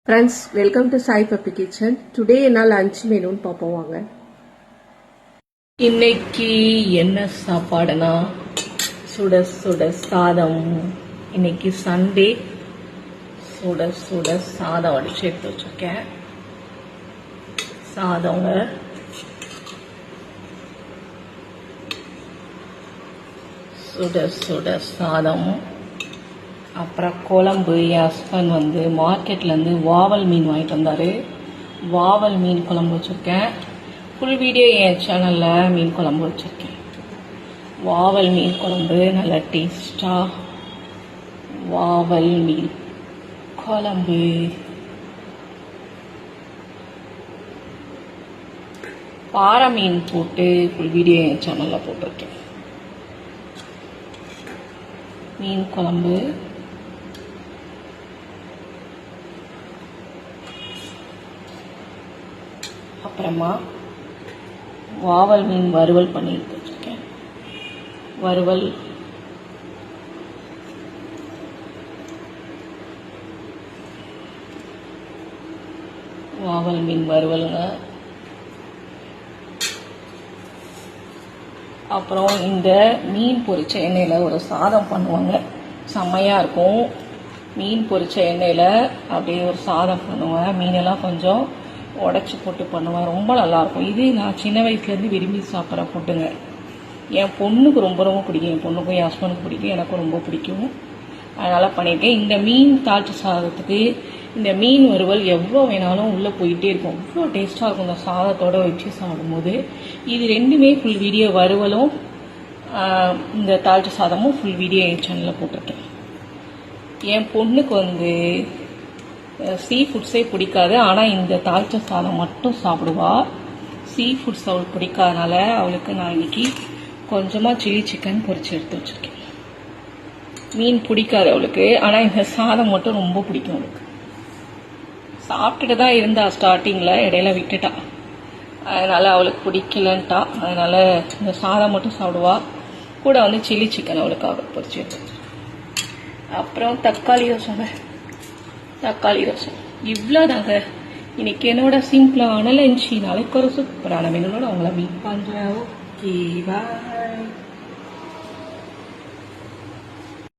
Friends, welcome to Sai Puppy Kitchen. Today என்ன lunch மெனுன்னு பார்ப்போம் வாங்க. இன்னைக்கு என்ன சாப்பாடுனா சுட சுட சாதம். இன்னைக்கு சண்டே. சுட சுட சாதம் அடிச்சு எடுத்து வச்சிருக்கேன். சாதங்க சுட சுட சாதம். அப்புறம் குழம்பு. என் ஹஸ்பண்ட் வந்து மார்க்கெட்லேருந்து வாவல் மீன் வாங்கிட்டு வந்தார். வாவல் மீன் குழம்பு வச்சுருக்கேன். ஃபுல் வீடியோ என் சேனலில் மீன் குழம்பு வச்சுருக்கேன். வாவல் மீன் குழம்பு நல்லா டேஸ்டாக வாவல் மீன் குழம்பு. பாறை மீன் போட்டு ஃபுல் வீடியோ என் சேனலில் போட்டிருக்கேன். மீன் குழம்பு, அப்புறமா வாவல் மீன் வறுவல் பண்ணி வச்சுருக்கேன். வறுவல், வாவல் மீன் வறுவலுங்க. அப்புறம் இந்த மீன் பொரிச்ச எண்ணெயில் ஒரு சாதம் பண்ணுவாங்க, செம்மையாக இருக்கும். மீன் பொரிச்ச எண்ணெயில் அப்படியே ஒரு சாதம் பண்ணுவேன். மீனெல்லாம் கொஞ்சம் உடச்சி போட்டு பண்ணுவேன், ரொம்ப நல்லாயிருக்கும். இது நான் சின்ன வயசுலேருந்து விரும்பி சாப்பிட்ற ஃபுட்டுங்க. என் பொண்ணுக்கு ரொம்ப ரொம்ப பிடிக்கும். என் பொண்ணுக்கும் என் ஹஸ்பண்டுக்கும் பிடிக்கும், எனக்கும் ரொம்ப பிடிக்கும். அதனால் பண்ணியிருக்கேன். இந்த மீன் தாளிச்ச சாதத்துக்கு இந்த மீன் வறுவல் எவ்வளோ வேணாலும் உள்ளே போயிட்டே இருக்கும், அவ்வளோ டேஸ்ட்டாக இருக்கும் இந்த சாதத்தோடு வச்சு சாப்பிடும்போது. இது ரெண்டுமே ஃபுல் வீடியோ, வறுவலும் இந்த தாளிச்ச சாதமும் ஃபுல் வீடியோ என் சேனலில் போட்டிருக்கேன். என் பொண்ணுக்கு வந்து சீ ஃபுட்ஸே பிடிக்காது, ஆனால் இந்த தாளிச்ச சாதம் மட்டும் சாப்பிடுவா. சீ ஃபுட்ஸ் அவளுக்கு பிடிக்காதனால அவளுக்கு நான் இன்னைக்கு கொஞ்சமாக சில்லி சிக்கன் பொரிச்சு எடுத்து வச்சுருக்கேன். மீன் பிடிக்காது அவளுக்கு, ஆனால் இந்த சாதம் மட்டும் ரொம்ப பிடிக்கும் அவளுக்கு. சாப்பிட்டுட்டு தான் இருந்தா ஸ்டார்டிங்கில், இடையில விட்டுட்டா. அதனால் அவளுக்கு பிடிக்கலன்ட்டா. அதனால் இந்த சாதம் மட்டும் சாப்பிடுவா. கூட வந்து சில்லி சிக்கன் அவளுக்காக பொரிச்சு எடுத்து வச்சுருக்கேன். அப்புறம் தக்காளி ரசம். இவ்வளோதாங்க இன்னைக்கு என்னோட சிம்பிளான லஞ்ச். நாளைக்கு ஒரு சூப்பரான மெனுவோட உங்களை மீட் பண்ணுறேன். ஓகே, பாய்.